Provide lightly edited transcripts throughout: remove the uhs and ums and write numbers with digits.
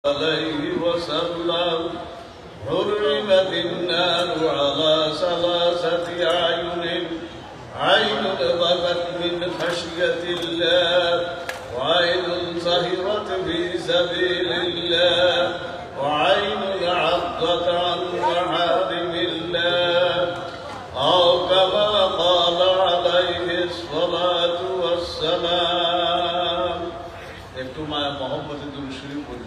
عليه وسلم حرمت النار على ثلاثة أعين عين بكت من خشية الله وعين سهرت في سبيل الله وعين عضت عن محارم الله أو كما قال عليه الصلاة والسلام. একটু মায়া মহব্বতে দুরূদ শরীফ পড়ি।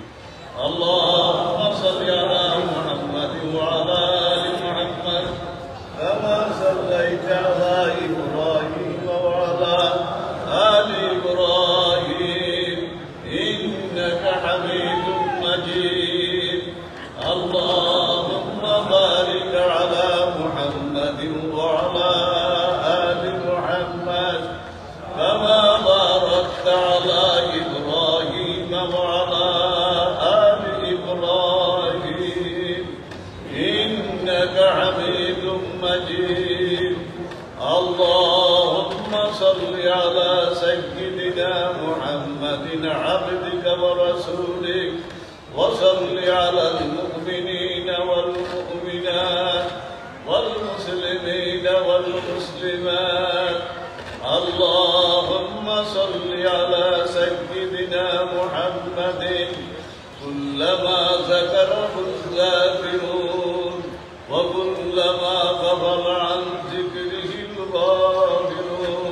اللهم صل على محمد وعلى آل محمد كما صليت على إبراهيم وعلى آل إبراهيم إنك حميد مجيد. اللهم بارك على محمد وعلى آل محمد كما باركت على إبراهيم وعلى آل إبراهيم إنك حميد مجيد. اللهم صل على سيدنا محمد عبدك ورسولك وصل على المؤمنين والمؤمنات والمسلمين والمسلمات. اللهم صل على سيدنا محمد كلما ذكره الذاكرون وكلما غفل عن ذكره الغافلون.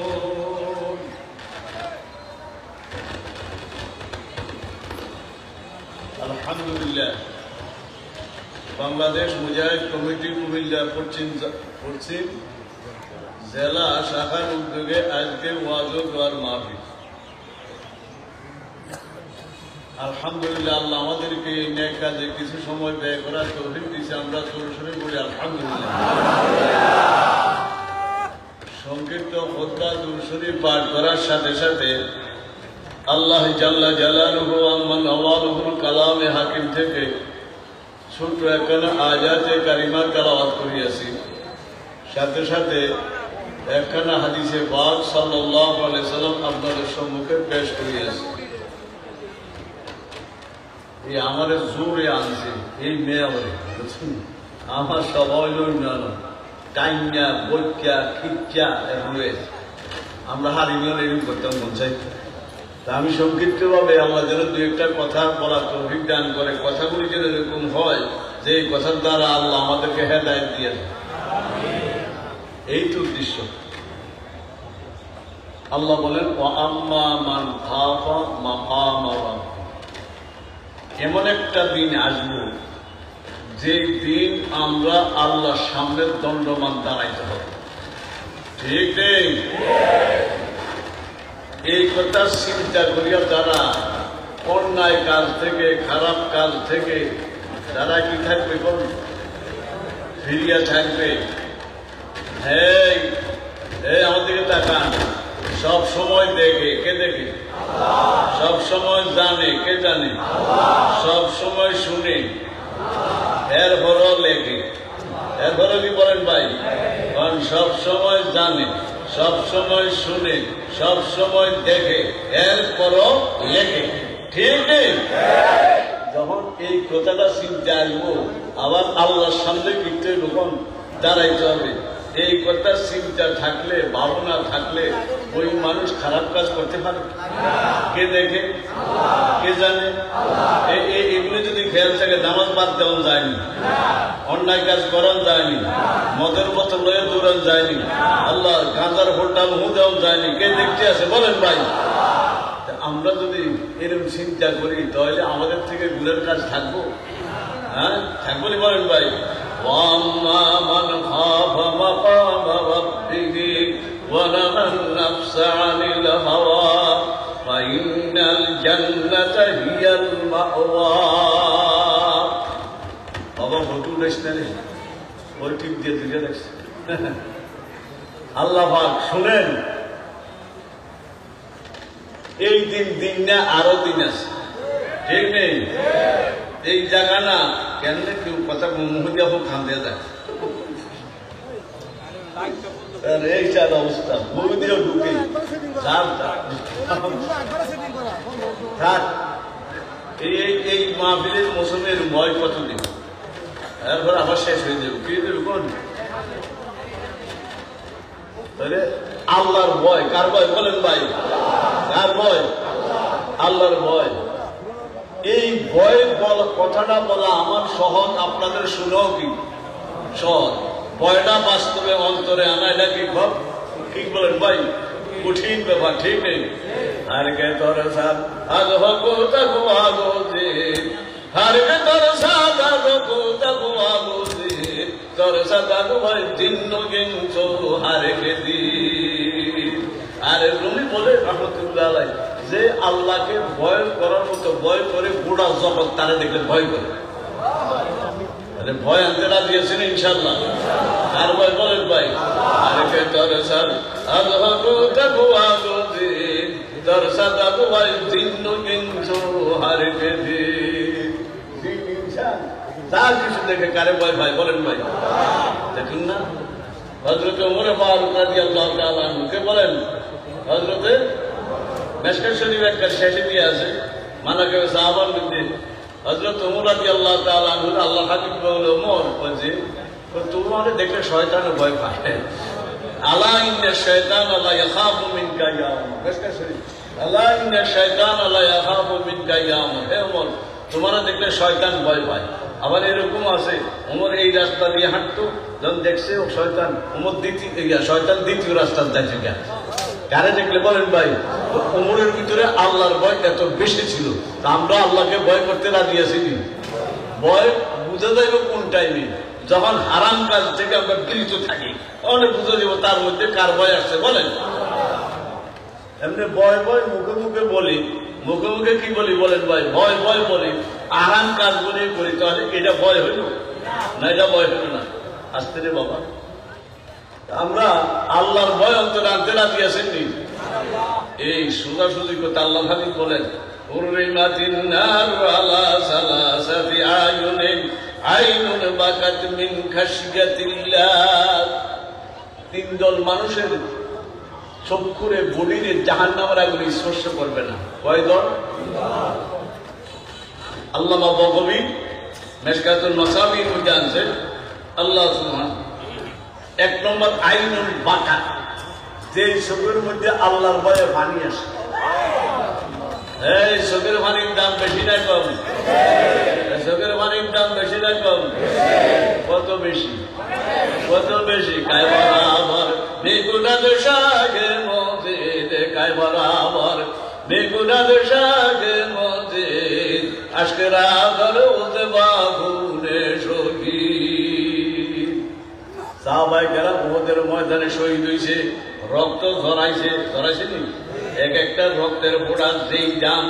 الحمد لله. বাংলাদেশ মুজাহিদ কমিটি কুমিল্লা পশ্চিম জেলা শাখার উদ্যোগে আজকে ওয়াজ ও দোয়ার মাহফিল। আলহামদুলিল্লাহ, আল্লাহ আমাদেরকে এই নেক কাজে কিছু সময় ব্যয় করার তৌফিক দিয়েছে। আমরা সরাসরি বলি আলহামদুলিল্লাহ। সংক্ষিপ্ত খুতবা দুরূদ শরীফ পাঠ করার সাথে সাথে আল্লাহ জাল্লা জালালুহু আম্মা নওয়ালুহুল কালামে হাকিম থেকে ছোট একখানা আয়াতে কারিমা তেলাওয়াত করিয়াছি, সাথে সাথে একখানা হাদিসে পাক সাল্লাল্লাহু আলাইহি সাল্লাম আপনাদের সম্মুখে পেশ করিয়াছি। এই আমার জোরে আনছে এই মেয়ে বুঝছেন, আমার সবাই না কাইন্যা বৈক্যা খিচ্চা রয়েছে। আমরা হারিমিও এরকম করতাম মন চাই। তা আমি সংক্ষিপ্তভাবে আল্লাহ যেন দু একটা কথা বলার তৌফিক দান করে, কথাগুলি যেন এরকম হয় যে এই কথার দ্বারা আল্লাহ আমাদেরকে হেদায়েত দিয়ে দেয়, এই তো উদ্দেশ্য। আল্লাহ বলেন ওয়াম্মা মান খাফা মাকাম রাব্বিহি। এমন একটা দিন আসবো যে দিন আমরা আল্লাহর সামনে দণ্ডমান দাঁড়াইতে হবে, ঠিক নেই? এই কথা চিন্তা করিয়া তারা অন্যায় কাজ থেকে খারাপ কাজ থেকে তারা কি থাকবে, ফিরিয়া থাকবে। হ্যাঁ, আমাদেরকে তাকান, সব সময় দেখে, কে দেখে? সব সময় জানে, কে জানে? সব সময় শুনে, এরপরও লেখে। এরপরও কি বলেন ভাই? কারণ সব সময় জানে, সব সময় শুনে, সব সময় দেখে, এরপরও লেখে, ঠিক নেই? যখন এই কথাটা চিন্তা আসবো, আবার আল্লাহর সামনে কিন্তু এরকম দাঁড়াইতে হবে। এই কথা চিন্তা থাকলে, ভাবনা থাকলে ওই মানুষ খারাপ কাজ করতে পারে? কে দেখে, কে জানে? এগুলো যদি খেয়াল থাকে, নামাজ বাদ দেওয়া যায়নি, অন্যায় কাজ করান যায়নি, মদের বোতল লয়ে দৌড়ান যায়নি, আল্লাহ গাঁজার হোটা মুহ দেওয়া যায়নি, কে দেখতে আছে বলেন ভাই? আমরা যদি এরকম চিন্তা করি তাহলে আমাদের থেকে গুণের কাজ থাকবো? হ্যাঁ, থাকবো নি বলেন ভাই? وَأَمَّا مَنْ خَافَ مَقَامَ رَبِّهِ وَنَهَى النَّفْسَ عَنِ الْهَوَى فَإِنَّ الْجَنَّةَ هِيَ الْمَأْوَى. বাবা ফটো দেখছেন, ওই টিপ দিয়ে দিলে দেখছেন। আল্লাহ পাক শুনেন, এই দিন না আরো দিন আছে, ঠিক নেই? এই জায়গা না কেন কেউ কথা মুহ দিয়ে খান দিয়ে যায়, এই চার অবস্থা মুখ দিয়েও ঢুকে এই মাহফিলের মৌসুমের ভয় কতদিন, এরপর আবার শেষ হয়ে যাবে। কি কোন তাহলে আল্লাহর ভয়, কার ভয় বলেন ভাই? কার ভয়? আল্লাহর ভয়। এই ভয় কথাটা বলা আমার সহজ, আপনাদের শুনেও কি সহজ। ভয়টা বাস্তবে অন্তরে আনা এটা কি ভাব, ঠিক বলেন ভাই? কঠিন ব্যাপার, ঠিক নেই। আর কে তোর সাথ আগো তাগো আগো যে, আর কে তোর সাথ আগো তাগো আগো যে, তোর সাথ আগো ভাই দিন গেঞ্চো হারে কে দি। আর রুমি বলে রহমতুল্লাহ আলাই যে আল্লাহকে ভয় করার মতো ভয় করে গোড়া জগৎ তারা দেখলে ভয় করে। ভয় আনতে রাজি আছেন ইনশাল্লাহ? আর ভয় বলেন ভাই? আরে কে তোর সাথ আগো তাগো আগো যে, তোর সাথ আগো ভাই দিন গেঞ্চো হারে কে দি। যা কিছু দেখে কারে ভয় ভাই বলেন ভাই? দেখুন না হযরত ওমর ফারুক রাদিয়াল্লাহু তাআলা আনহুকে বলেন, হযরতে মেশকাত শরীফ একটা শেষে দিয়ে আছে মানাকিব সাহাবার মধ্যে হযরত ওমর রাদিয়াল্লাহু তাআলা আনহু আল্লাহ হাবিব বলে, ওমর বলছে তোমার দেখলে শয়তানের ভয় পায়। আলা ইন্না শাইতান লা ইয়াখাফু মিনকা ইয়া ওমর। মেশকাত শরীফ, আলা ইন্না শাইতান লা ইয়াখাফু মিনকা ইয়া ওমর। হে ওমর, তোমার দেখলে শয়তান ভয় পায়। আবার এরকম আছে, ওমর এই রাস্তা দিয়ে হাঁটতো, যখন দেখছে ও শয়তান, ওমর শয়তান দ্বিতীয় রাস্তার যাচ্ছে। কারে দেখলে বলেন ভাই? ওমরের ভিতরে আল্লাহর ভয় এত বেশি ছিল। আমরা আল্লাহকে ভয় করতে রাজি আছি। ভয় বুঝা যাইব কোন টাইমে, যখন হারাম কাজ থেকে আমরা বিরত থাকি, অনেক বুঝে যাব তার মধ্যে কার ভয় আসছে। বলেন এমনি ভয় ভয় মুখে মুখে বলি, মুখে মুখে কি বলি বলেন ভাই? ভয় ভয় বলি, আরাম কাজ বলে করি, তাহলে এটা ভয় হইল না? এটা ভয় হইল না। আসতে রে বাবা, আমরা আল্লাহর ভয় অন্তরে আনতে রাজি আছেন নি? এই সোজাসুজি করতে আল্লাহ হাবিব বলেন, হুররিমাতিন নারু আলা সালাসাতি আয়ুনিন আইনুন বাকাত মিন খাশিয়াতিল্লাহ। তিন দল মানুষের চক্ষুরে বডিরে জাহান্নামের আগুন স্পর্শ করবে না। কয় দল? আল্লামা বগবী মেশকাতুল মাসাবির মধ্যে আনছেন আল্লাহ সুবহান। এক নম্বর আইনুল বাকা, যে চোখের মধ্যে আল্লাহর ভয়ে পানি আসে। এই চোখের পানির দাম বেশি না কম? চোখের পানির দাম বেশি না কম? কত বেশি? কত বেশি? কায় বরাবর বেগুনাদ শাগে মজিদ, কায় বরাবর বেগুনাদ শাগে মজিদ, আজকে রাত উঠে বাগুনে শহীদ। সাহাবায়ে কেরাম উহুদের ময়দানে শহীদ হয়েছে, রক্ত ঝরাইছে, ঝরাইছে নি? এক একটা রক্তের ফোঁটা যেই দাম,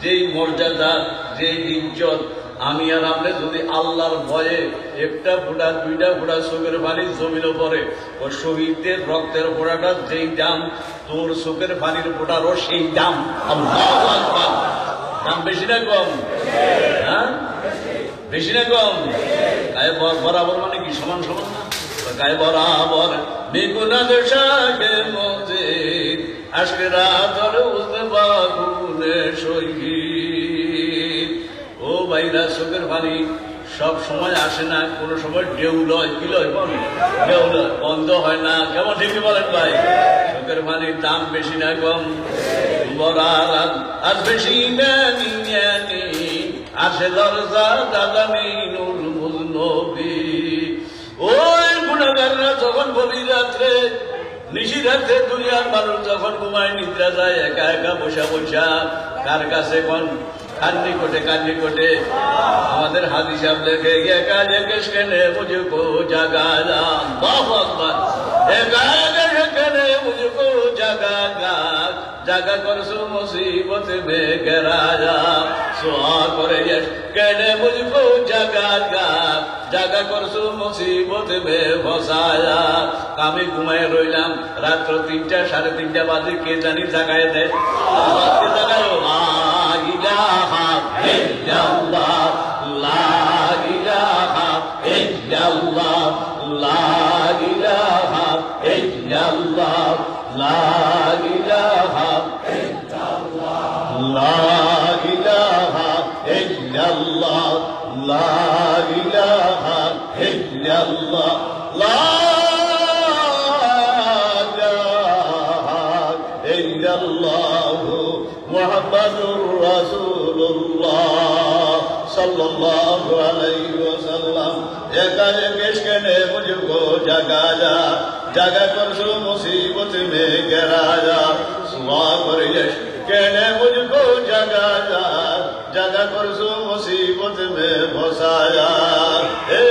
যেই মর্যাদা, যেই ইজ্জত, আমি আর আপনি যদি আল্লাহর ভয়ে একটা ফোঁটা দুইটা ফোঁটা চোখের পানি জমিল পরে, ও শহীদদের রক্তের ফোঁটাটা যেই দাম, তোর চোখের পানির ফোঁটারও সেই দাম। আল্লাহু আকবার। দাম বেশি না কম? হ্যাঁ, বেশি না কম? গায়ে বরাবর মানে কি সমান সমান না? গায়ে বরাবর বেগুনাদ শাগে মজিদ, আজকে রাত উঠে বাগুনে শহীদ। ও ভাইরা, চোখের পানি সব সময় আসে না, কোন সময় ঢেউ লয়। কি লয়? ঢেউ লয়, বন্ধ হয় না। কেমন ঠিকই বলেন ভাই? চোখের পানির দাম বেশি না কম? বরারাত আজ বেশি জ্ঞানী আসে দরজা দাদানি নূর মুজনবী। ওই গুণাগাররা যখন গভীর রাত্রে, নিশিরাত্রে দুনিয়ার মানুষ যখন ঘুমায়, নিদ্রা যায়, একা একা বসা বসা কার কাছে কোন কান্নি কোটে কান্নি কোটে। আমাদের হাদিস সাহেব লেখে, একা একেশ কেনে মুঝকো জাগায়া, আল্লাহু আকবার। একা একেশ কেনে মুঝকো জাগায়া, জাগা করছো মুসিবত মে গেরায়া, সোয়া করে কেনে মুঝকো জাগায়া, জাগা করছো মুসিবত মে ফসায়া। আমি ঘুমায় রইলাম, রাত্র 3টা 3:30 বাজে, কে জানি জাগায় দেয়। আমাকে জাগায়, লা ইলাহা ইল্লাল্লাহ, লা ইলাহা ইল্লাল্লাহ, লা ইলাহা ইল্লাল্লাহ, লা ইলাহা ইল্লাল্লাহ, লা ইলাহা লা ইলাহা ইল্লাল্লাহ লা ইলাহা ইল্লাল্লাহু মুহাম্মাদুর রাসূলুল্লাহ सल्लल्लाहु अलैहि वसल्लम एकाए किसके ने मुझको जगाया जगा कर सो मुसीबत में गिराया सुबह पर यश कहने मुझको जगाया जगा कर सो मुसीबत में फंसाया ए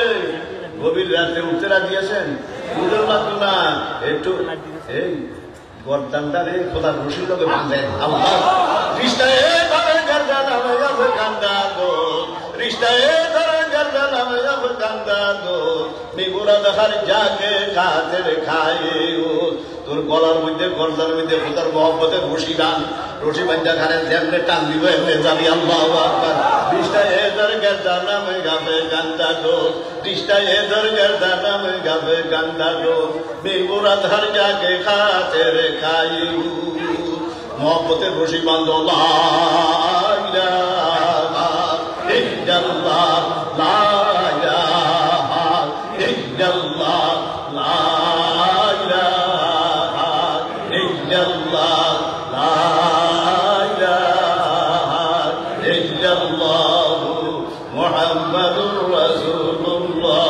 গভীর রাতে উত্তরা দিয়েছেন উদর মাত্র না একটু এই গর্দানটা রে খোদার রশির লগে বাঁধেন আল্লাহ রিশতায়ে ধরে গর্দান আমি अब কান্দা দো রিশতায়ে ধরে গর্দান আমি अब কান্দা দো মিগুরাদ হর জাগে খাতির খাইও তোর গলার মধ্যে গর্দানের মধ্যে খোদার মহব্বতের রশি দান রশি বাঁধা খানে যেমনে টান দিব এমনি যাবি আল্লাহু আকবার রিশতায়ে ধরে গর্দান আমি अब কান্দা দো রিশতায়ে ধরে গর্দান আমি अब কান্দা দো মিগুরাদ হর জাগে খাতির খাইও मोहब्बतेर रशी बांधो ला इलाहा इल्लल्लाह ला इलाहा इल्लल्लाह ला इलाहा इल्लल्लाह ला इलाहा इल्लल्लाह मुहम्मदुर रसूलुल्लाह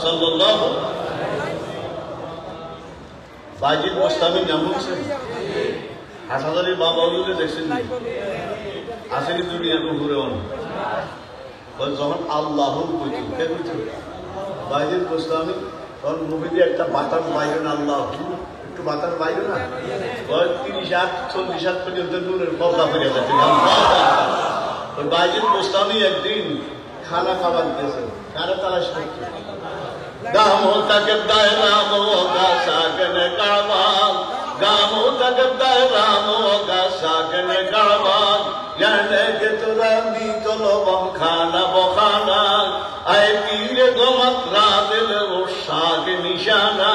सल्लल्लाहु बाजिद मुस्तामी नामुक से হাসাদারি বাবা বলে দেখছেন আসেনি দুনিয়া ঘুরে অন যখন আল্লাহ কইতো কে কইতো বাইরের গোস্তামি তখন মুভিতে একটা বাতার বাইরে না আল্লাহ একটু বাতার বাইরে না 30-40 পর্যন্ত দূরের পর্দা ফিরে যাচ্ছে ওই বাইরের গোস্তামি একদিন খানা খাবার দিয়েছে কারা তালাশ করছে গামো তাকে দায়রাম হোগা সাগনে কাবা गामो तक रामो का सागन काबा याने के तुरा मी तो लोबम खाना बखाना आए तीरे गोमत रादिल वो साग निशाना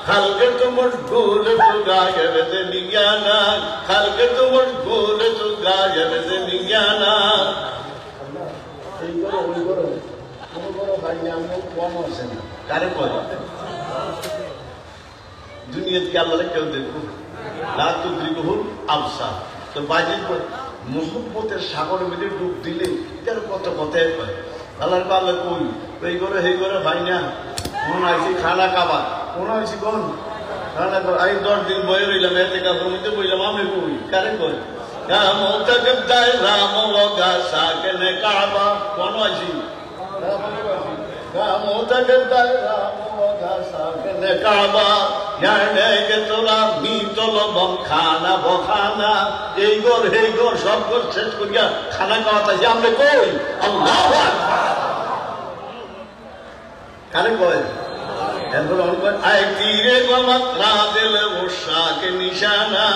खलके तो मशगूल तो गायब दे नियाना खलके तो मशगूल तो गायब दे नियाना ओई करो भाई नाम कोन আছে কারে কয় दुनिया के अल्लाह क्यों देखो लातु द्रिगुल अवसार तो बाजिद पर मोहब्बतेर सागर में डूब दिले इधर कत कते कय আল্লাহর পালে কই এই করে ভাই না কোন আইছি খানা খাবা কোন আইছি কোন খানা আই 10 দিন বই রইলাম এতে কাপড় মধ্যে বইলাম আমি কই কারে কই গামো তাকদাই রাম ওগা সাকনে কাবা কোন আইছি গামো তাকদাই রাম ওগা সাকনে কাবা याने के तोरा मी तलबम खाना बखाना এই গর সব গর শেষ করিয়া খানা খাওয়াতে যে আমরা কই আল্লাহু আকবার কারে কই এরপর অনেক আয় তীরে গমত রাদিল ওশা के निशाना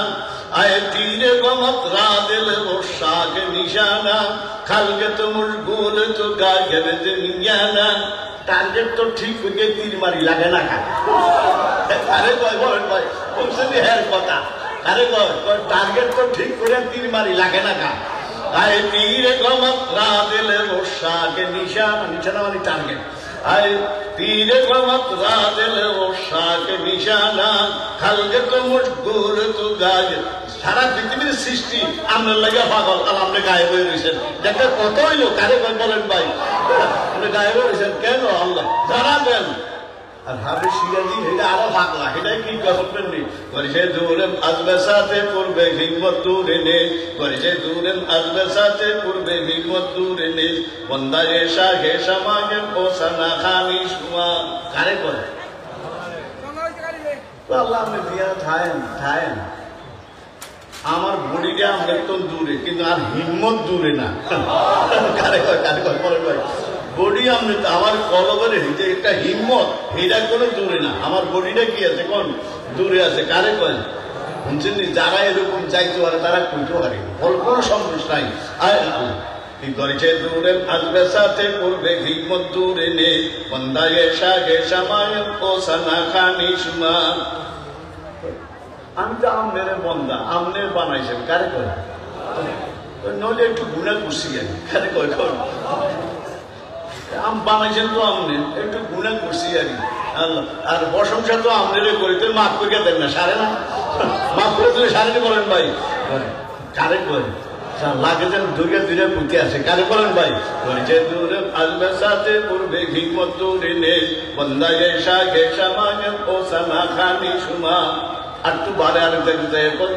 आए तीरे गमत रादिल ओशा के निशाना खलगत मुशगुल तो गायब दुनियाना टारगेट तो ठीक होके तीर मारी लागे ना का अरे भाई बोलছেন হের কথা अरे भाई टारगेट तो ठीक করে तीर मारी लागे ना का आए तीरे गमत रादिल ओशा के निशाना वाली टारगेट आए तीरे गमत रादिल ओशा के निशाना खलगत मुशगुल तो गायब সারা পৃথিবীর সৃষ্টি আমরা লাগা পাগল আর আপনি গায়েব হয়ে রয়েছেন দেখতে কত হইলো কারে বলেন ভাই আপনি গায়েব হয়ে রয়েছেন কেন আল্লাহ জানাবেন আর হাবে সিরাজি এটা আরো পাগলা এটা কি করবেন নি করেছে দূরেন আজবে সাথে করবে হিম্মত দূরে নে করেছে দূরেন আজবে সাথে করবে হিম্মত দূরে নে বন্দা এসা হে সমাগে পোষানা খানি সুমা কারে করে তো আল্লাহ আপনি দিয়া থায়েন আমার বডিটা একদম দূরে কিন্তু আর হিম্মত দূরে না কারে বলেন ভাই বডি আমি আমার কলবের যে একটা হিম্মত এটা কোনো দূরে না আমার বডিটা কি আছে কোন দূরে আছে কারে কয় শুনছেন যারা এরকম চাইতে পারে তারা কইতে পারে কোনো সমস্যা নাই কি করেছে দূরে আসবে সাথে করবে হিম্মত দূরে নে বন্দা এসা গে সময় পোষানা খানি সুমা আমি তো আমনের বন্দা আমনে বানাইছেন কারে কয় নইলে একটু গুণা করছি কারে কয় বানাইছেন তো আপনি, একটু গুণা করছি আর কি। আল্লাহ আর প্রশংসা তো আপনারে করি, তো মাফ করে দেন না, সারে না মাফ করে দিলে সারেনি বলেন ভাই, কারে করেন লাগে যেন দুর্গা দুর্গা পুঁতে আছে, কারে বলেন ভাই, যে দূরে আসবে সাথে পূর্বে হিকমত দূরে নেই বন্দা গেসা গেসা মানে ও সানা খানি সুমা। আর তু বারে আর দেখতে এখন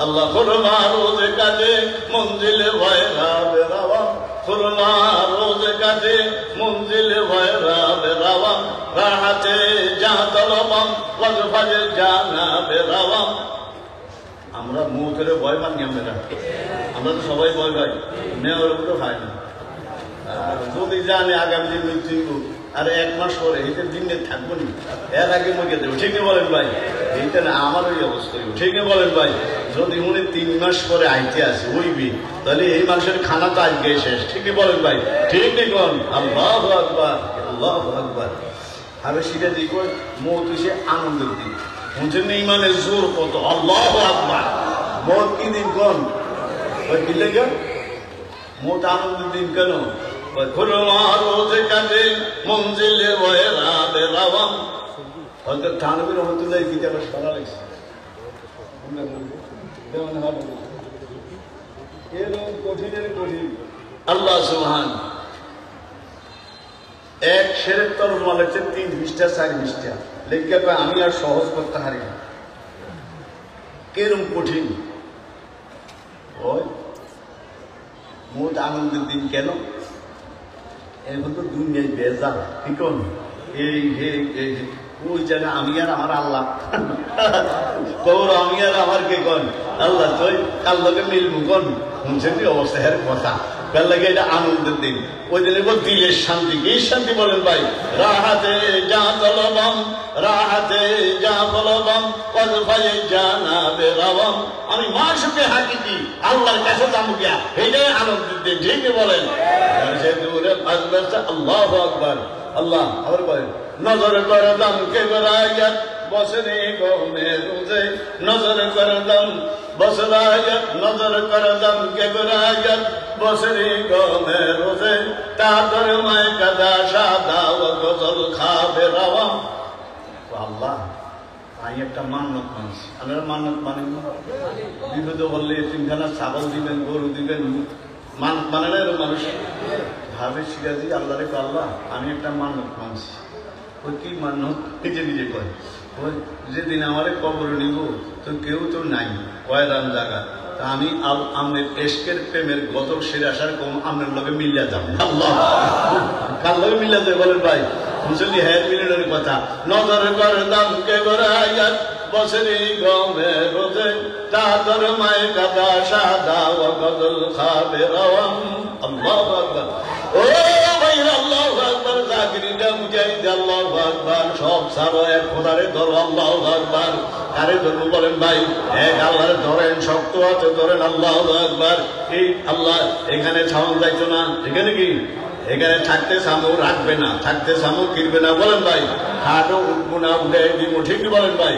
আল্লাহ খুরমা রোজে কাজে মঞ্জিলে ভয়রা বেরাওয়া, খুরমা রোজে কাজে মঞ্জিলে ভয়রা বেরাওয়া, রাহাতে যা তলবাম ওয়াজফাজে জানা বেরাওয়া। আমরা মুখের ভয় পানি, আমরা তো সবাই ভয় পাই, মেয়ের উপরে খাই না। যদি জানে আগামী দিন মৃত্যু আর 1 মাস পরে এইটা দিনে থাকবো নি, এর আগে মরে দেবো, ঠিক বলেন ভাই? এইটা না আমার ওই অবস্থা, ঠিক বলেন ভাই? যদি উনি 3 মাস পরে আইতে আসে ওইবি, তাহলে এই মানুষের খানা তো আজকে শেষ, ঠিকই বলেন ভাই? ঠিক নেই কোন? আল্লাহু আকবার, আল্লাহু আকবার। আমি সেটা দিই মৌত হইছে আনন্দের দিন, বুঝছেন ইমানের জোর কত? আল্লাহু আকবার। মৌত কি দিন কোন? ওই কি লেগে মৌত আনন্দের দিন কেন? রোজে কাজে মঞ্জিলে ভয়রা বেরাওয়াম। হয়তো থানবী রহমতুল্লাহ কিতাবে শোনা লাগছে, এরকম কঠিনের কঠিন। আল্লাহ সুবহান এক শেরের তরফ লাগছে 3 পৃষ্ঠা 4 পৃষ্ঠা লিখে, আমি আর সহজ করতে হারি না, কেরম কঠিন। ওই মোট আনন্দের দিন কেন? এখন তো দুনিয়ায় বেজার, ঠিক এই ওই জায়গা আমি আর আমার আল্লাহ, তোর আমি আর আমার কে কন আল্লাহ, তুই কার লগে মিলবো কন? শুনছেন অবস্থা এর কথা, কার লাগে এটা আনন্দের দিন। ওই দিনে দিলের শান্তি, কি শান্তি বলেন ভাই? রাহাতে যা তলবাম, রাহাতে যা বলবাম, ওয়াজফায়ে জানা বেরাওয়াম। আমি মাসুকে হাকিকি আল্লাহর কাছে যাবো গিয়া, এইটাই আনন্দের দিন, ঠিক বলেন? আল্লাহু আকবার। আল্লাহ আবার বলেন, নজর করে দাম কে বেড়াইয়াত বসরে গমে রোজে, নজর করে দাম বসরাইয়াত, নজর করে দাম কে বেড়াইয়াত বসরে গমে রোজে, তাদের মায় কাদা সাদা ও গজল খাবে রাওয়া। আল্লাহ আমি একটা মান্নত মানছি, আপনারা মান্নত মানেন না? বিপদে বললে 3খানা ছাগল দিবেন, গরু দিবেন, মানত মানে না এরকম মানুষ ভাবে শিখাছি আল্লাহ রে, আল্লাহ আমি একটা মানত মানছি। ওই কি মানত? নিজে নিজে কয়, ওই যেদিন আমারে কবর নিব তো কেউ তো নাই, কয়রান জায়গা, তা আমি আপনার এশকের প্রেমের গজল সেরে আসার কম আপনার লগে মিলিয়া যাব। আল্লাহ কার লগে মিলিয়া যাবে বলেন ভাই? মুসলি হ্যাঁ মিলনের কথা। নজর করে দাম কে বেড়াইয়াত বসরি গমে রোজে, তাদের মায় কাদা সাদা ও গজল খাবে রাওয়াম। আল্লাহু আকবার। ও ভাই আল্লাহু আকবার, জাকিরিটা মুজাহিদ আল্লাহু আকবার। সব ছাড়ো, এক খোদারে ধরো, আল্লাহু আকবার। কারে ধরবো বলেন ভাই? এক আল্লাহরে ধরেন, শক্ত আছে ধরেন, আল্লাহু আকবার। এই আল্লাহ এখানে ছাউন যাইতো না, এখানে কি এখানে থাকতে সামু রাখবে না, থাকতে সামু কিনবে না, বলেন ভাই? হাটও উঠবো না, উঠাই দিব, ঠিক বলেন ভাই?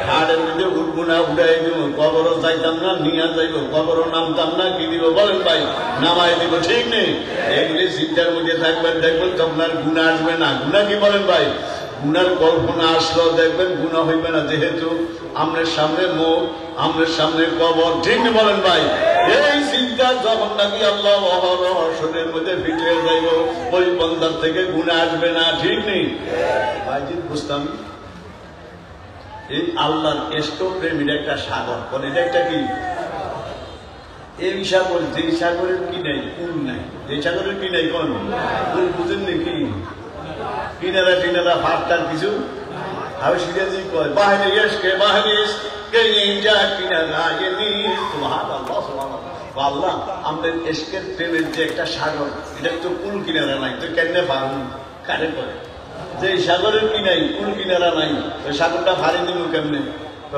হাটের মধ্যে উঠবো না, উঠাই দিব, কবরও চাইতাম না, নিয়ে যাইব, কবরও নামতাম না, কি দিব বলেন ভাই? নামাই দিব, ঠিক নেই? এগুলি চিন্তার মধ্যে থাকবেন, দেখবেন তো আপনার গুণা আসবে না। গুণা কি বলেন ভাই? গুনার কল্পনা আসলো দেখবেন গুণা হইবে না, যেহেতু আমাদের সামনে মুখ, আমাদের সামনে কবর, ঠিক বলেন ভাই? এই চিন্তা যখন নাকি আল্লাহ শরীরের মধ্যে ফিরে যাইব, ওই বন্দার থেকে গুণা আসবে না, ঠিক নেই? ভাইজিৎ বুঝতাম এই আল্লাহর এষ্ট প্রেমীর একটা সাগর, কোন এটা একটা কি? এই সাগর, যে সাগরের কি নাই, কুল নাই, যে সাগরের কি নাই, কোন কুল বুঝেন নাকি? কিনারা টিনারা ফাটটার কিছু আমি সিরাজি কয় বাহিনী এসকে বাহিনী কে যা কিনারা এনি সুবহানাল্লাহ সুবহানাল্লাহ। আল্লাহ আমাদের এসকের প্রেমের যে একটা সাগর, এটা তো কুল কিনারা নাই, তো কেমনে পারুন? কারে করে যে সাগরের কি নাই, কুল কিনারা নাই, ওই সাগরটা ভারী দিব কেমনে?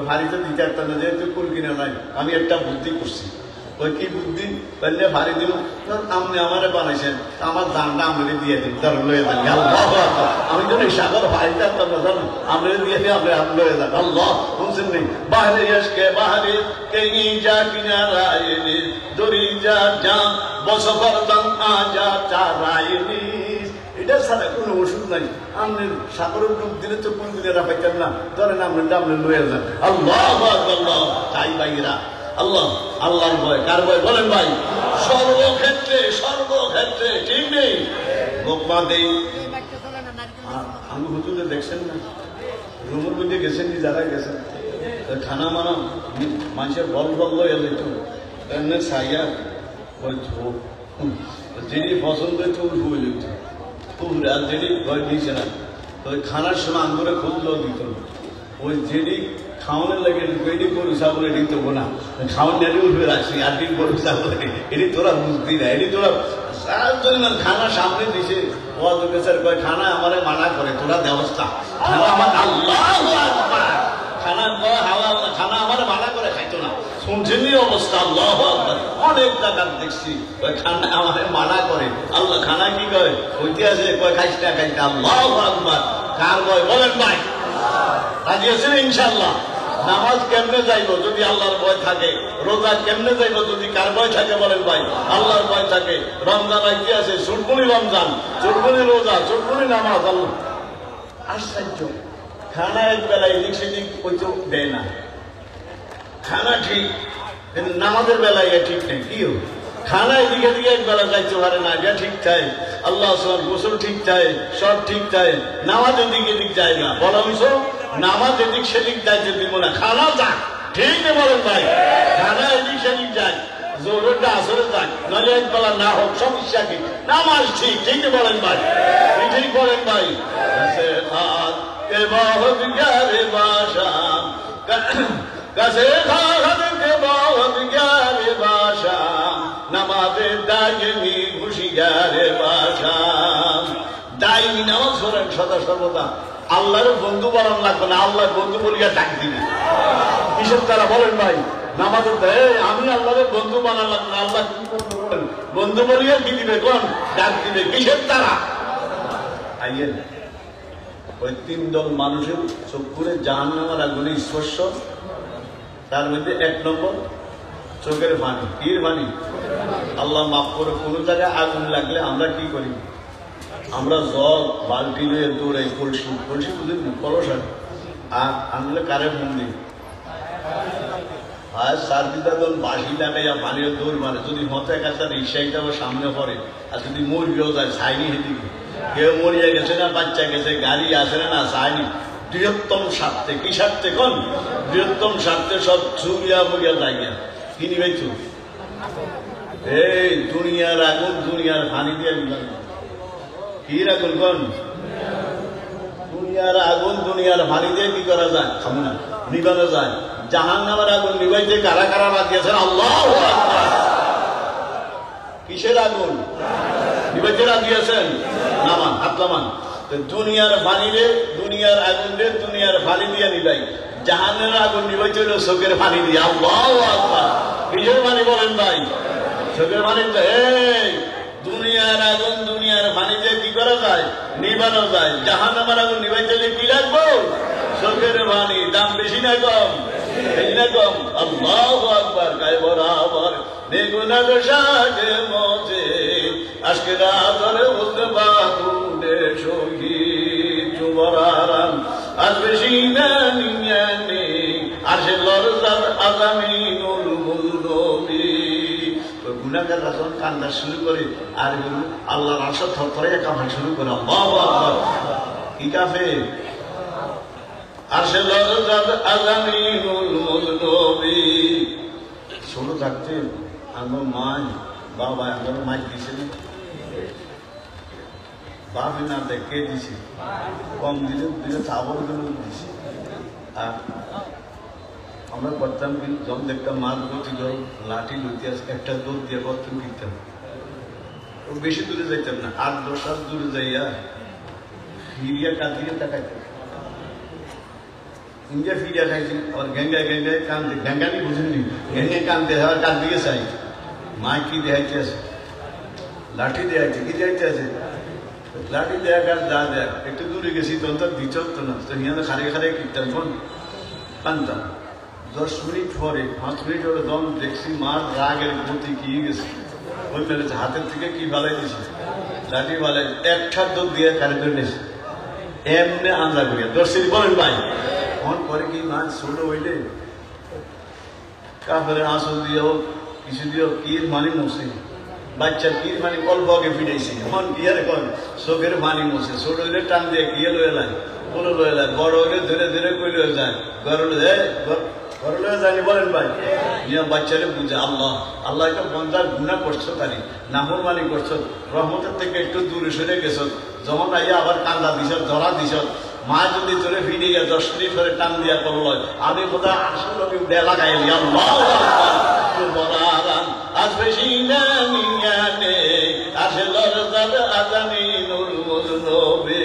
ভারী তো দিতে পারতাম না, যেহেতু কুল কিনারা নাই। আমি একটা বুদ্ধি করছি, ওই কি বুদ্ধি? বললে ভারী দিব, আপনি আমারে বানাইছেন, আমার দানটা আমাকে দিয়ে দিন, ধরুন লয়ে যান। আমি যেন এই সাগর ভারী থাকতাম না, জানো আমাকে দিয়ে দিয়ে আপনি হাত লয়ে যান। আল্লাহ শুনছেন নেই? বাহারে এসকে বাহারে কে যা কিনারা এনে দড়ি যা যা বসফর দাম আজা চারাইনি। এটা ছাড়া কোনো ওষুধ নাই। আপনি সাগরের ডুব দিলে তো কোন দিনে পাইতেন না, ধরেন আপনি লয়ে যান। আল্লাহু আকবার। তাই ভাইরা আল্লাহ, আল্লাহর ভয় কার ভয় বলেন ভাই? সর্বক্ষেত্রে, সর্বক্ষেত্রে, ঠিক নেই? গোপা দেই আমি হুজুরে দেখছেন না, রুমের মধ্যে গেছেন নি, যারা গেছেন খানা মানা মানুষের বল বল এলে তো এমনি ছাইয়া ওই যেটি পছন্দ হয়েছে ওই বই লিখত খুব, আর যেটি ভয় দিয়েছে না ওই খানার সময় আন্দোলনে খুঁজলেও দিত না। ওই যেটি খাওয়ানোর লাগে এটি গরু ছাগল এটি দেবো না, খাওয়ান নেটে উঠবে রাখছি আর দিন গরু ছাগল এটি তোরা বুঝবি না, এটি তোরা খানা সামনে দিছে। কয় খানা আমার মানা করে, তোরা ব্যবস্থা খানা আমার আল্লাহ খানা হাওয়া খানা আমার মানা করে খাইতো না। শুনছেন অবস্থা? আল্লাহ অনেক জায়গা দেখছি খানা আমার মানা করে। আল্লাহ খানা কি করে হইতে আছে, কয় খাইস না খাইস না। আল্লাহ আকবার। কার ভয় বলেন ভাই? রাজি আছেন ইনশাল্লাহ? নামাজ কেমনে যাইব যদি আল্লাহর ভয় থাকে? রোজা কেমনে যাইব যদি কার ভয় থাকে বলেন ভাই? আল্লাহর ভয় থাকে। রমজান আইতে আছে, চুরকুনি রমজান, চুরকুনি রোজা, চুরকুনি নামাজ। আল্লাহ আশ্চর্য। খানা এক বেলা এদিক সেদিক হইতে দেয় না, খানা ঠিক, কিন্তু নামাজের বেলায় এ ঠিক নেই। কি হোক খানা এদিকে দিকে এক বেলা যাইতে পারে না, এটা ঠিক চাই। আল্লাহ গোসল ঠিক চাই, সব ঠিক চাই, নামাজ এদিক এদিক যায় না। বলছ নামাজ এদিক সেদিক যাইতে দিব না, খানা যাক, ঠিক নেই বলেন ভাই? খানা এদিক সেদিক যায়, জোরটা আসরে যাক, নইলে এক বেলা না হোক, সমস্যা কি? নামাজ ঠিক, ঠিক নেই বলেন ভাই? ঠিক বলেন ভাই? কাছে বাসা নামাজের দায়নি ঘুষিয়ারে বাসা। দায়নি নামাজ করেন সদা সর্বদা। আল্লাহর বন্ধু বানান লাগবে না, আল্লাহর বন্ধু বলিয়া ডাক দিবে। কিসের তারা বলেন ভাই? নামাজের আমি আল্লাহর বন্ধু বানান লাগবে না, আল্লাহ কি করবেন? বন্ধু বলিয়া কি দিবে? কোন ডাক দিবে? কিসের তারা? আইয়েন ওই তিন দল মানুষের চোখপুরে জাহান্নামের আগুনে স্পর্শ। তার মধ্যে এক নম্বর চোখের পানি। কির পানি? আল্লাহ মাফ করে। কোন জায়গায় আগুন লাগলে আমরা কি করি? আমরা জল বালতি নিয়ে দৌড়াই, কলসি কলসি বুঝলি কলস আর আনলে কারে ফোন দিই আর সার্বিদা দল বাসি লাগাইয়া পানির দৌড় মারে। যদি হতে কাছে রিক্সাইটা সামনে পড়ে, আর যদি মরিও যায় ছাইনি হেদিকে, কেউ মরিয়া গেছে না বাচ্চা গেছে, গাড়ি আসে না ছাইনি, বৃহত্তম স্বার্থে। কি স্বার্থে? কোন বৃহত্তম স্বার্থে সব ছুরিয়া মরিয়া জায়গা কিনি পাইছো? এই দুনিয়ার আগুন দুনিয়ার পানি দিয়ে নিলাম। কি আগুন? কোন দুনিয়ার আগুন দুনিয়ার পানি দিয়ে কি করা যায়? খাবো না, নিবানো যায়। জাহান্নামের আগুন নিবাইতে কারা কারা লাগিয়েছেন? আল্লাহু আকবার। কিসের আগুন নিবাইতে লাগিয়েছেন? নামান, হাত নামান। দুনিয়ার পানি রে, দুনিয়ার আগুন রে দুনিয়ার পানি দিয়ে নিবাই। জাহান্নামের আগুন নিবাইতে হলো চোখের পানি দিয়ে। আল্লাহু আকবার। কিসের পানি বলেন ভাই? চোখের পানি। এই দুনিয়ার আগুন দুনিয়ার পানি দিয়ে কি করা যায়? নিবানো যায়। জাহান্নামের আগুন নিবাইতে হলে কি লাগবো? চোখের পানি। দাম বেশি না কম? বেশি না কম? আল্লাহু আকবার। গায়ে বরাবর বেগুনা দশাকে মজে আজকে রাতরে বলতে বাহুরে শহীদ যুবরারাম আজ বেশি না নিয়া নেই আর সে লরজার আগামীনুল মুলনবী। গুনাহগার যখন কান্না শুরু করে আর আল্লাহর আশা থরথরে কাঁপা শুরু করে। আল্লাহু আকবার। কি কাঁপে? আর সে লরজার আগামীনুল মুলনবী। ছোট থাকতে আমার মা বাবা আমার মাছ দিছে না, বাপে না দেখে দিছে, কম দিলে দিলে চাবল গুলো দিছে। আর আমরা করতাম কিন্তু যখন দেখতাম মাছ গতি ধর লাঠি লইতে আসে একটা দৌড় দিয়ে করতাম কিনতাম। ও বেশি দূরে যাইতাম না, 8-10 হাত দূরে যাইয়া ফিরিয়া কাঁদ দিয়ে তাকাইতাম। ইন্ডিয়া ফিরিয়া খাইছি আবার গেঙ্গায় গেঙ্গায় কান্দে। গেঙ্গানি বুঝেননি? গেঙ্গে কান্দে আবার কাঁদ দিকে চাই। মা কি দেখাইতে আছে? লাঠি দেখাইছে। কি দেখাইতে আছে? লাঠি দেখ আর যা দেখ। একটু দূরে গেছি তখন তো দিচক তো না, তো নিয়ে খারে খারে কিনতাম, কোন কানতাম। 10 মিনিট পরে 5 মিনিট পরে দম দেখছি মার রাগের গতি কি গেছে, ওই মেরেছে হাতের থেকে কি ফেলাই দিছে, লাঠি বলে একটা দুধ দিয়ে কারেন্ট নিয়েছে এমনি আন্দাজ করিয়া দর্শিত বলেন ভাই ফোন করে কি মাছ ছোট হইলে কাপড়ের আঁচল দিয়েও কিছু দিয়েও কির মানি মসে বাচ্চার কির মানি অল্প আগে ফিরেছি এখন বিয়ার এখন চোখের মানি মসে ছোট হইলে টান দিয়ে গিয়ে লয়ে লাগে কোনো লয়ে লাগে বড় হইলে ধীরে ধীরে কই লয়ে যায় ঘরে লয়ে যায়নি বলেন ভাই নিয়ে বাচ্চারে বুঝে আল্লাহ আল্লাহ একটা বন্ধার গুণা করছো তারি নাফরমানি করছো রহমতের থেকে একটু দূরে সরে গেছো যখন আইয়া আবার কান্দা দিছ ধরা দিছ মা যদি তোরে ফিরে গিয়ে 10 মিনিট ধরে টান দিয়া করল আমি কোথা আসলে বেলা গাইলি আল্লাহ আজ বেশি না নিয়ানে আসলর জাদ আজানি নুর মজনবে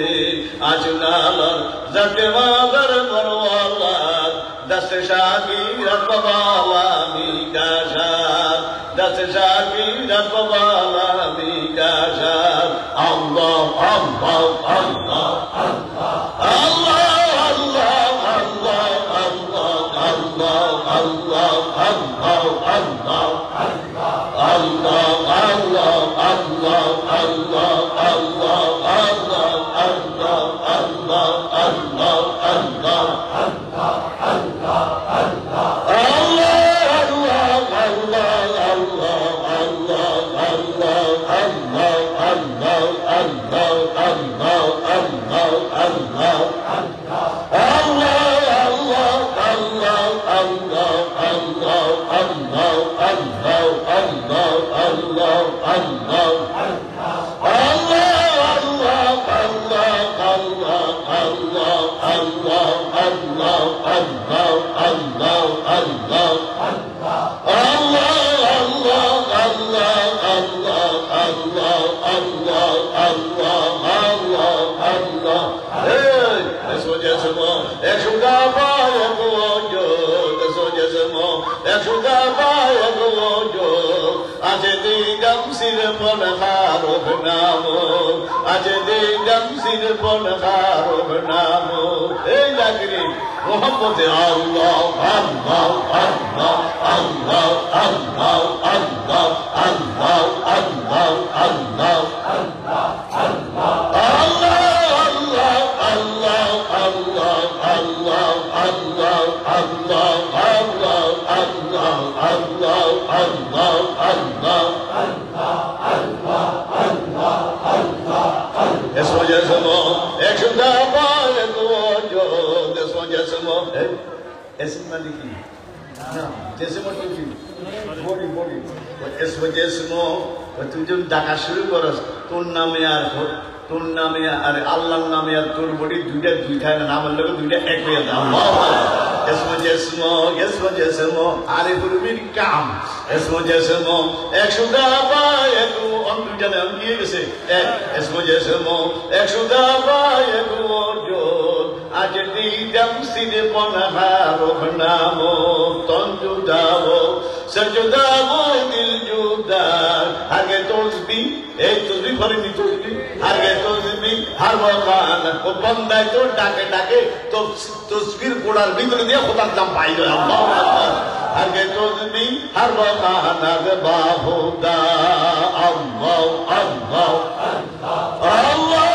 আজনালর জাকে মাদার পরওয়ালার দস্তে শাকিরাত বাবালা মিকাশাত দস্তে শাকিরাত বাবালা মিকাশাত আল্লাহ আল্লাহ আল্লাহ আল্লাহ মোহাম্মদ আল্লাহ আল্লাহ আল্লাহ আল্লাহ আল্লাহ আল্লাহ আল্লাহ আল্লাহ আল্লাহ তুই যদি ডাকা শুরু করস তোর নামে আর আল্লাহর নামে আর তোর বডি দুইটা দুই থাকে না আমার লোক দুইটা এক হয়ে যাও আরে পুরবির কাম এসমো জেসমো 100 দাবা এক দুইটা নাম দিয়ে গেছে এসমো জেসমো 100 দাবা এক জোর আজ দিদাম সিনে পনহারো নামো তঞ্জু দাও সজদাবো দিল জুদার আগে তসবি এই তসবি করে নি তসবি আগে তসবি হর ওয়াকান ও বন্দায় তো ডাকে ডাকে তো তসবির গোড়ার ভিতরে দিয়ে খোদার নাম পাইলো আল্লাহু আকবার আগে তসবি হর ওয়াকান আগে বাহুদা আল্লাহ আল্লাহ আল্লাহ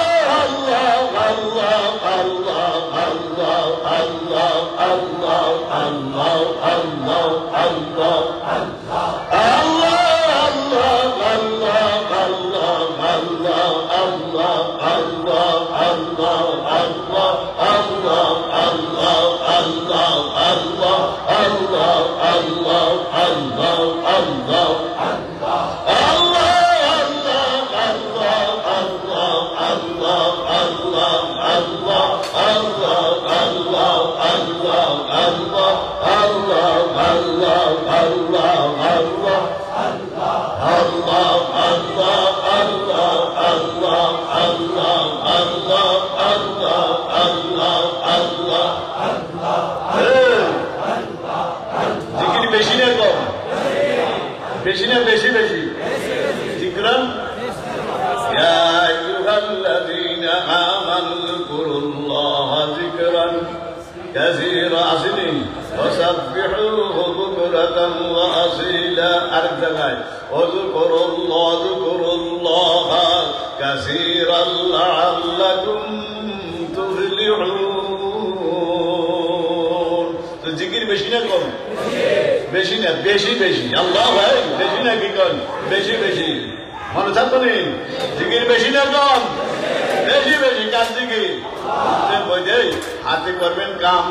বেশি না বেশি বেশি জিকরান ইয়া আইয়ুহাল্লাযীনা আমানু যকুরুল্লাহা যিকরান কাসীরা আসিনি ওয়াসাব্বিহুহু বুকরাতান ওয়া আসীলা আর জায়গায় যকুরুল্লাহা كثيرا لعلكم تفلحون তো জিকির বেশি না কম বেশি না বেশি বেশি আল্লাহ ভাই বেশি না কি কম বেশি বেশি মনে থাকবে জিকির বেশি না কম বেশি বেশি কাজ জিকির হাতে করবেন কাম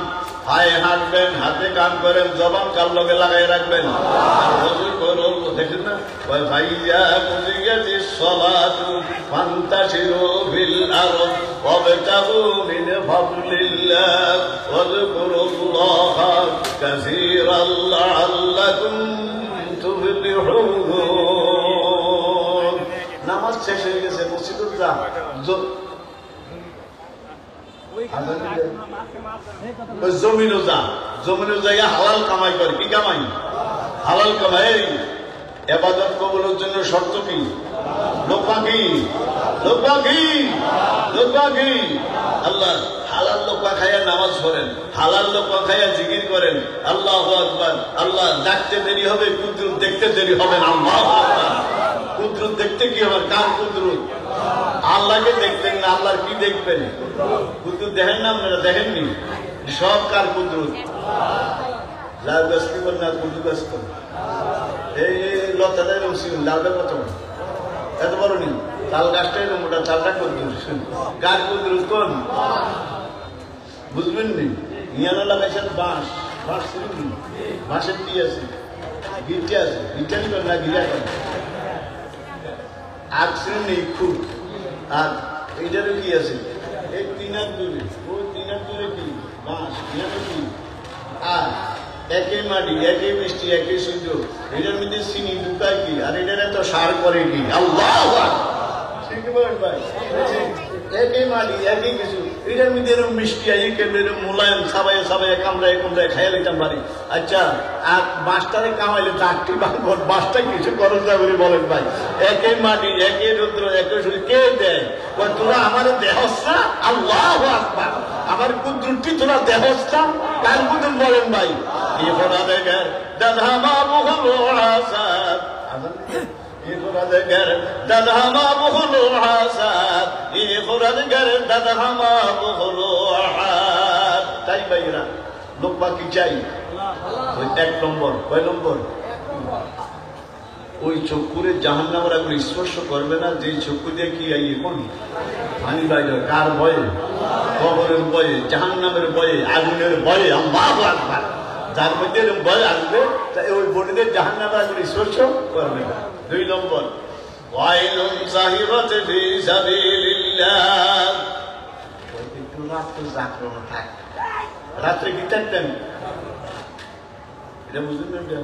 পায়ে হাঁটবেন হাতে কাম করেন জবান কাল লগে লাগাই রাখবেন দেখেন না ভাইয়া বুঝিয়াছি সলাতু ফান্তাশিরু ফিল আরদ ওয়াবতাগু মিন ফাদলিল্লাহ ওয়াযকুরুল্লাহা কাসীরান লাআল্লাকুম তুফলিহুন নামাজ শেষ হয়ে গেছে মসজিদে যা জমিনও যা জমিনও জায়গা হালাল কামাই করে কি কামাই হালাল কামাই ইবাদত কবুলের জন্য শর্ত কি লোকপাকি লোকপাকি লোকপাকি আল্লাহ হালাল লোকপা খাইয়া নামাজ পড়েন হালাল লোকপা খাইয়া জিকির করেন আল্লাহু আকবার আল্লাহ ডাকতে দেরি হবে কুদরত দেখতে দেরি হবে না আল্লাহু আকবার কুদরত দেখতে কি হবে কার কুদরত আল্লাহকে দেখবেন না আল্লাহর কি দেখবেন কুদরত দেখেন না আপনারা দেখেননি সব কার কুদরত লাল গাছ কি বল না কুদরত গাছ কর এই লতাটা এরকম লালটা কত এত বড় নি তাল গাছটা এরকম ওটা তালটা কুদরত কার কুদরত কোন বুঝবেন নি ইয়ানো লাগাইছেন বাঁশ বাঁশ বাঁশের কি আছে গিটে আছে গিটা নিবেন না গিরা করেন আগ শ্রেণী খুব আর এইটারও কি আছে এই তিনার দূরে ওই তিনার দূরে কি বাঁশ কি আর একে মাটি একে মিষ্টি একে সূর্য এটার মধ্যে চিনি ঢুকায় কি আর এটার এত সার করে কি আল্লাহ একই মাটি একই কিছু এটার মধ্যে এরকম মিষ্টি এরকম মোলায়েম সাবাইয়ে সাবাইয়ে কামড়ায় কামড়ায় খাইয়া লইতাম পারি আচ্ছা আর বাঁশটারে কামাইলে চারটি বাঁশটা কিছু খরচ না বলে বলেন ভাই একই মাটি একই রুদ্র একই শরীর কে দেয় তোরা আমার দেহস্তা আল্লাহ আকবার আমার কুদরতি তোরা দেহস্তা কার কুদুর বলেন ভাই দাদা বাবু হলো আসাদ দাদা বহুলো হাসাদ দাদা বহুলো তাই ভাইরা লোক বাকি চাই এক নম্বর কয় নম্বর ওই চক্ষুরে জাহান্নামের আগুন স্পর্শ করবে না যে চক্ষু দিয়ে কি এখন পানি বাইরে কার ভয়ে কবরের ভয়ে জাহান্নামের ভয়ে আগুনের ভয়ে আল্লাহু আকবার যার মধ্যে ভয় আসবে ওই বডিদের জাহান্নামের আগুন স্পর্শ করবে না দুই নম্বর ওয়াইলুন সাহিরাত ফি সাবিলিল্লাহ একটু রাত্রে জাগরণ থাক রাত্রে কি থাকতেন এটা বুঝলেন না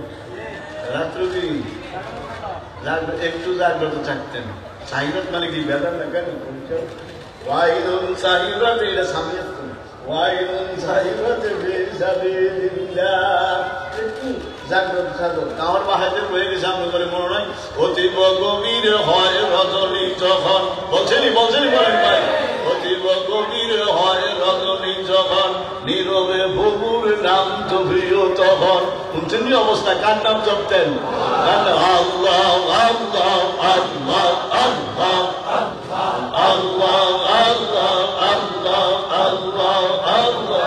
রাত্রে কি একটু জাগ্রত থাকতেন সাহিরাত মানে কি বেদার না কেন ওয়াইলুন সাহিরাত এটা সামিয়াত ওয়াইলুন সাহিরাত ফি সাবিলিল্লাহ জাগ্রত জাগ্রত আমার বাহাতে বয়ে গেছে আমরা করে মনে নয় অতীব গভীর হয় রজনী যখন বলছেনি বলেন ভাই অতীব গভীর হয় রজনী যখন নীরবে প্রভুর নাম জপিও তখন শুনছেন অবস্থা কার নাম জপতেন আল্লাহ আল্লাহ আল্লাহ আল্লাহ আল্লাহ আল্লাহ আল্লাহ আল্লাহ আল্লাহ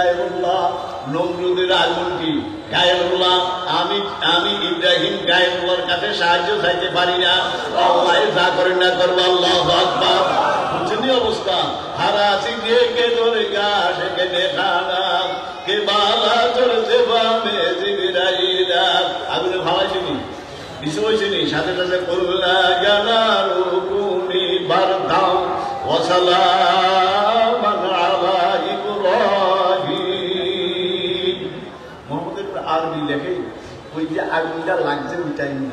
গায়রুল্লাহ, নমরুদের আগুন কি গায়রুল্লাহ। আমি ইব্রাহিম গায়রুল্লাহর কাছে সাহায্য চাইতে পারি না, আল্লাহ যা করেন না করবো। আল্লাহু আকবার। বুঝছেন অবস্থা? হারাসি দিয়ে কে ধরে গা সেকে দেখানা কে বালা চলছে বামে জিবরাইলা। আগুনে ভালাইছিনি, কিছু হয়েছিনি, সাথে সাথে করলা জানার কুনি বারদাম ওয়াসালামান আলা ইব্রাহিম। মোহাম্মদের আরবি লেখে ওই যে আগুনটা লাগছে ওই টাইমে,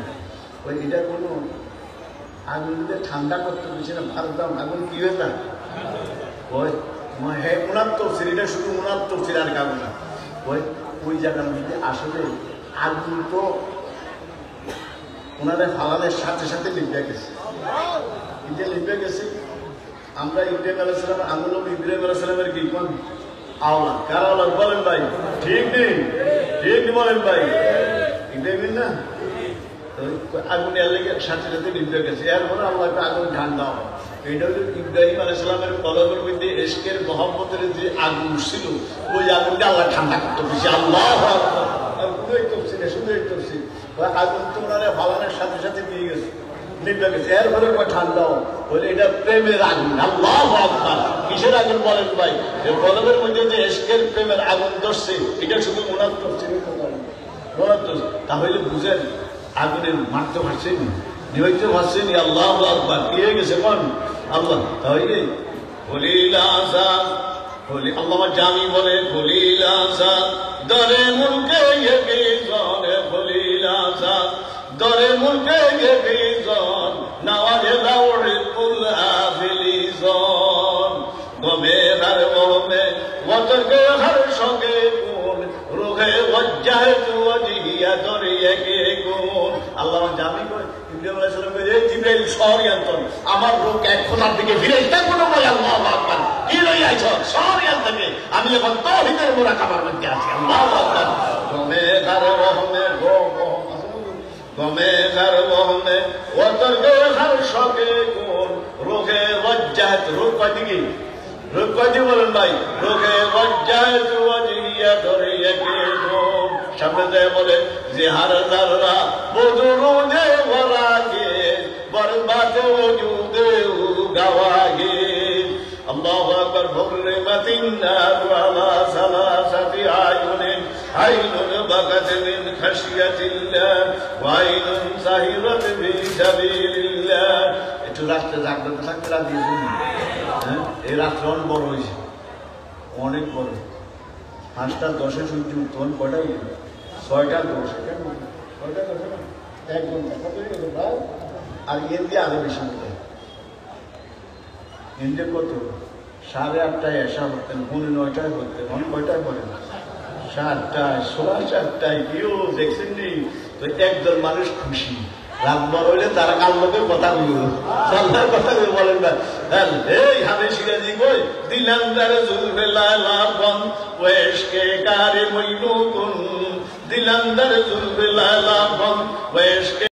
ওই এটা কোনো আগুনটা ঠান্ডা করতে বলছে না, বারদাম আগুন কি হয়ে না ওই হ্যাঁ ওনার তফসির, এটা শুধু ওনার তফসির আর কারণ না। ওই জায়গার মধ্যে আসলে আগুন তো ওনাদের ফালানের সাথে সাথে লিপে গেছে, এটা লিপে গেছে। আমরা ইব্রাহিম আলাইহিস সালাম আগুন ইব্রাহিম আলাইহিস সালামের কি কোন আওলা কার আওলা বলেন ভাই? ঠিক নেই, ঠিক বলেন ভাই? ইব্রাহিম না আগুনের লেগে সাথে সাথে লিপে গেছে। এরপরে আল্লাহ একটা আগুন ঠান্ডা হয়। এটা হল ইব্রাহিম আলাইহিস সালামের কলবের মধ্যে ইশকের মহব্বতের যে আগুন ছিল, ওই আগুনটা আল্লাহ ঠান্ডা করতে দিয়েছে। আল্লাহু আকবার। আর পুরোই তফসির, শুধুই তফসির। ওই আগুন তো ওনারা ফালানের সাথে সাথে দিয়ে গেছে, লিপে গেছে। এরপরে ঠান্ডাও বলে এটা প্রেমের আগুন। আল্লাহু আকবার। কিসের আগুন বলেন ভাই? কলবের মধ্যে যে ইশকের প্রেমের আগুন ধরছে, এটা শুধু ওনার তফসিরের কথা, ওনার তফসির। তাহলে বুঝেন আগুনের মারতে পারছেনি, নিবাইতে পারছেনি। আল্লাহু আকবার। কি হয়ে গেছে কোন আল্লাহ? তাহলে খলিল আযাদ খলি আল্লামা জামি বলে খলিল আযাদ দরে মুলকে বিজন, খলিল আযাদ দরে মুলকে বিজন, নওয়াজে দাউরে কুল আফিলিজন, গমে হর মোহমে ওয়াতরকে হর সঙ্গে কোন রুহে ওয়াজ্জাহত ওয়াজহিয়া দরিয়া কে কোন। আল্লামা জামি বলে ইব্রাহিম আলাইহিস সালাম এই জিবরাইল শহরিয়ান্তন আমার রোগ এক খোদার দিকে ফিরে তা কোনো বলে আল্লাহু আকবার। কি লই আইছ শহরিয়ান থেকে? আমি এখন তাওহীদের মুরাকাবার মধ্যে আছি। আল্লাহু আকবার। গমে হর মোহমে গমে হর মোহমে ওয়াতরকে হর সঙ্গে কোন রুহে ওয়াজ্জাহত রোগ কয় দিকে? রোগ কয়টি বলেন ভাই? রোগে ওয়াজ্জাহত ওয়াজহিয়া দরিয়া কে কোন। সামনে যায় বলে যে হার যারা বদরুদে ওয়ারাগে বরবাদে ওজুদে গাওয়াগে। আল্লাহু আকবার। হুরমাতিন নার আলা সালাসাতি আয়ুনিন, আইনুন বাকাত মিন খাশিয়াতিল্লাহ ওয়া আইনুন সাহিরাত ফি সাবিলিল্লাহ। একটু রাস্তা জাগ্রত থাকতে রাজি শুনি। এই রাত্রে অনেক বড় হয়েছে, অনেক বড়। 5:10 সূর্য তখন কটাই 6:10, 6:10 1 ঘন্টা কত হয়ে গেল ভাই? আর এর দিয়ে আরো বেশি মতো ইন্ডে কত 8:30টায় এসা করতেন, 9:30টায় করতেন, অনেক কয়টায় করেন? 7টায় 7:30টায়। কেউ দেখছেন নি তো একদল মানুষ খুশি। রাত বড় হইলে তারা কাল লোকের কথা বলল, সাল্লার কথা বলেন না। এই হাবে সিরাজি কই দিলাম তারে জুলফে লালাবন ওয়েশকে কারে মইনুকুন, দিলাম তারে জুলফে লালাবন ওয়েশকে